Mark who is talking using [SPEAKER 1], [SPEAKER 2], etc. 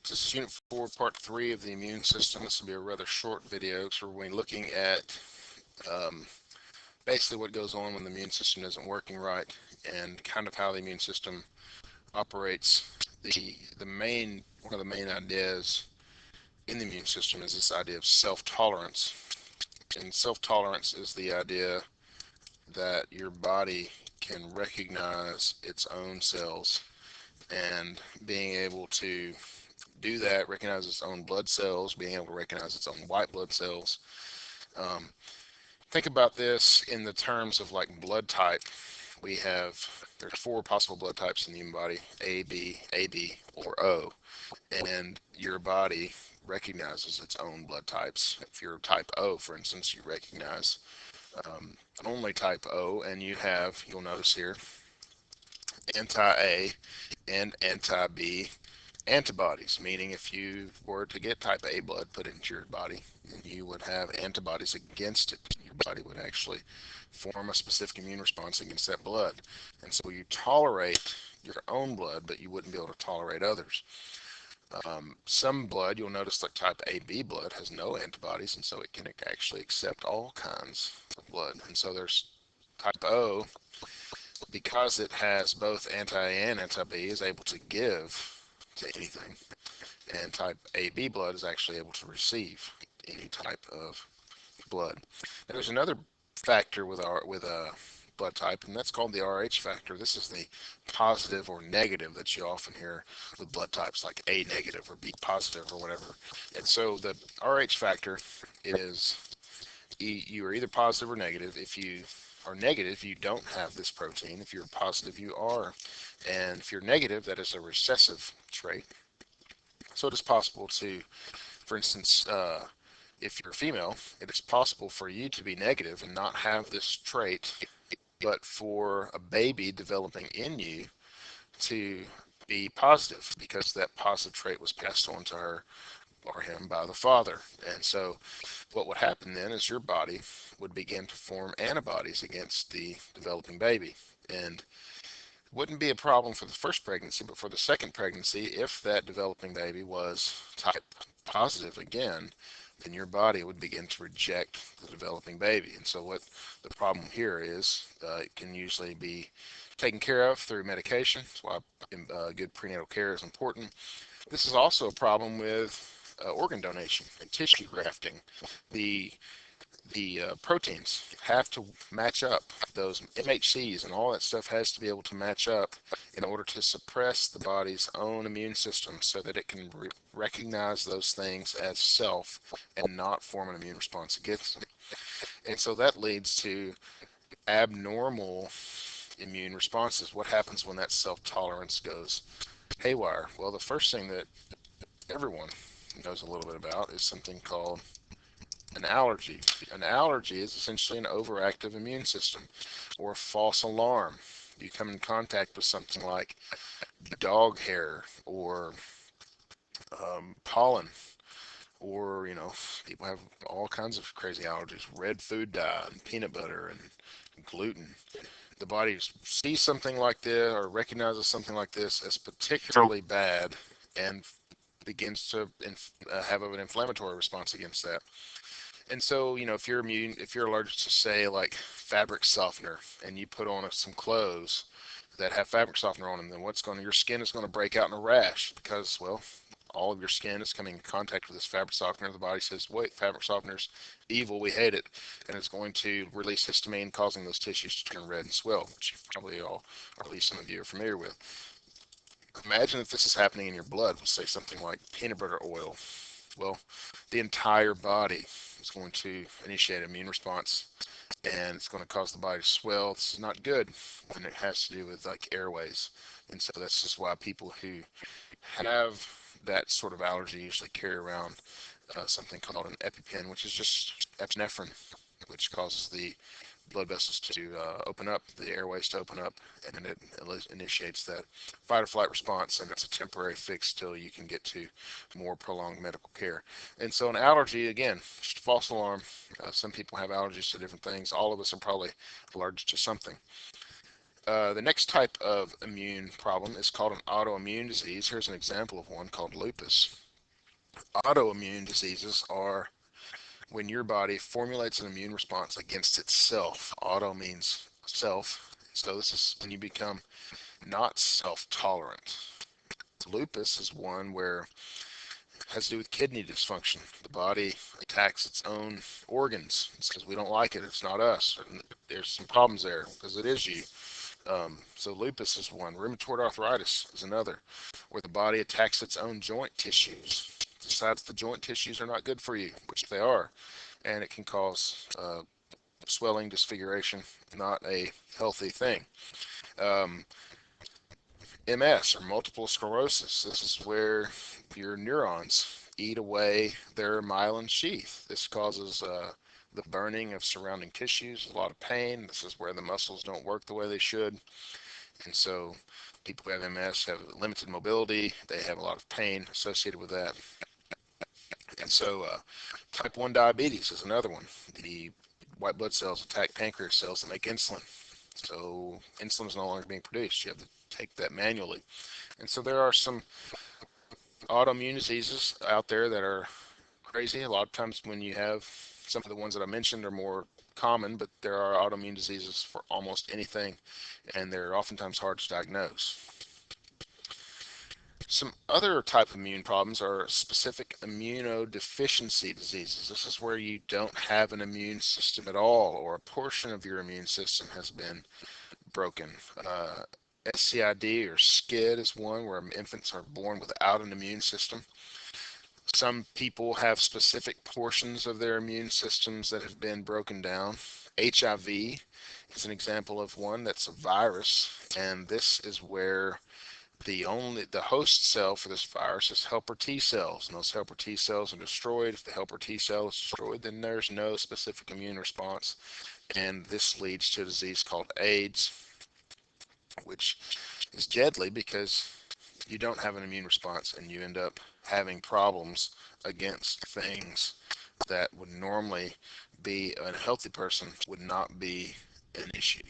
[SPEAKER 1] This is Unit 4, Part 3 of the immune system. This will be a rather short video because we're going to be looking at basically what goes on when the immune system isn't working right and kind of how the immune system operates. One of the main ideas in the immune system is this idea of self-tolerance. And self-tolerance is the idea that your body can recognize its own cells, and being able to do that, recognize its own blood cells, being able to recognize its own white blood cells. Think about this in the terms of like blood type. There's 4 possible blood types in the human body: A, B, AB, or O. And your body recognizes its own blood types. If you're type O, for instance, you recognize only type O, and you'll notice here, anti-A and anti-B antibodies, meaning if you were to get type A blood put into your body, you would have antibodies against it. Your body would actually form a specific immune response against that blood. And so you tolerate your own blood, but you wouldn't be able to tolerate others. Some blood, you'll notice like type AB blood has no antibodies, and so it can actually accept all kinds of blood. And so there's type O, because it has both anti-A and anti-B, is able to give to anything, and type AB blood is actually able to receive any type of blood. Now, there's another factor with a blood type, and that's called the RH factor. This is the positive or negative that you often hear with blood types, like A negative or B positive or whatever. And so the RH factor is you are either positive or negative. If you are negative, you don't have this protein. If you're positive, you are. And if you're negative, that is a recessive trait. So it is possible to, for instance, if you're a female, it is possible for you to be negative and not have this trait, but for a baby developing in you to be positive, because that positive trait was passed on to her or him by the father. And so what would happen then is your body would begin to form antibodies against the developing baby. And it wouldn't be a problem for the first pregnancy, but for the second pregnancy, if that developing baby was type positive again, then your body would begin to reject the developing baby. And so what the problem here is, it can usually be taken care of through medication. That's why good prenatal care is important. This is also a problem with organ donation and tissue grafting. The proteins have to match up. Those MHCs and all that stuff has to be able to match up in order to suppress the body's own immune system, so that it can recognize those things as self and not form an immune response against them. And so that leads to abnormal immune responses. What happens when that self-tolerance goes haywire? Well, the first thing that everyone knows a little bit about is something called an allergy. An allergy is essentially an overactive immune system, or a false alarm. You come in contact with something like dog hair or pollen, or people have all kinds of crazy allergies: red food dye and peanut butter and gluten. The body sees something like this or recognizes something like this as particularly bad and begins to have an inflammatory response against that. And so, if you're allergic to, say, like fabric softener, and you put on some clothes that have fabric softener on them, then your skin is going to break out in a rash, because, well, all of your skin is coming in contact with this fabric softener. The body says, wait, fabric softener's evil, we hate it. And it's going to release histamine, causing those tissues to turn red and swell, which you probably all, or at least some of you, are familiar with. Imagine if this is happening in your blood with, say, something like peanut butter oil. Well, the entire body is going to initiate an immune response, and it's going to cause the body to swell. This is not good when it has to do with like airways. And so that's just why people who have that sort of allergy usually carry around something called an EpiPen, which is just epinephrine, which causes the blood vessels to open up, the airways to open up, and it initiates that fight or flight response, and it's a temporary fix till you can get to more prolonged medical care. And so an allergy, again, just a false alarm. Some people have allergies to different things. All of us are probably allergic to something. The next type of immune problem is called an autoimmune disease. Here's an example of one called lupus. Autoimmune diseases are when your body formulates an immune response against itself. Auto means self. So this is when you become not self-tolerant. Lupus is one where it has to do with kidney dysfunction. The body attacks its own organs. It says we don't like it. It's not us. There's some problems there because it is you. So lupus is one. Rheumatoid arthritis is another, where the body attacks its own joint tissues. Decides the joint tissues are not good for you, which they are, and it can cause swelling, disfiguration, not a healthy thing. Um, MS, or multiple sclerosis. This is where your neurons eat away their myelin sheath. This causes the burning of surrounding tissues, a lot of pain. This is where the muscles don't work the way they should. And so people who have MS have limited mobility. They have a lot of pain associated with that. And so type 1 diabetes is another one. The white blood cells attack pancreas cells that make insulin. So insulin is no longer being produced. You have to take that manually. And so there are some autoimmune diseases out there that are crazy. A lot of times when you have some of the ones that I mentioned are more common, but there are autoimmune diseases for almost anything, and they're oftentimes hard to diagnose. Some other type of immune problems are specific immunodeficiency diseases. This is where you don't have an immune system at all, or a portion of your immune system has been broken. SCID or SCID is one where infants are born without an immune system. Some people have specific portions of their immune systems that have been broken down. HIV is an example of one that's a virus, and this is where the host cell for this virus is helper T cells, and those helper T cells are destroyed. If the helper T cell is destroyed, then there's no specific immune response, and this leads to a disease called AIDS, which is deadly because you don't have an immune response and you end up having problems against things that would normally be a healthy person would not be an issue.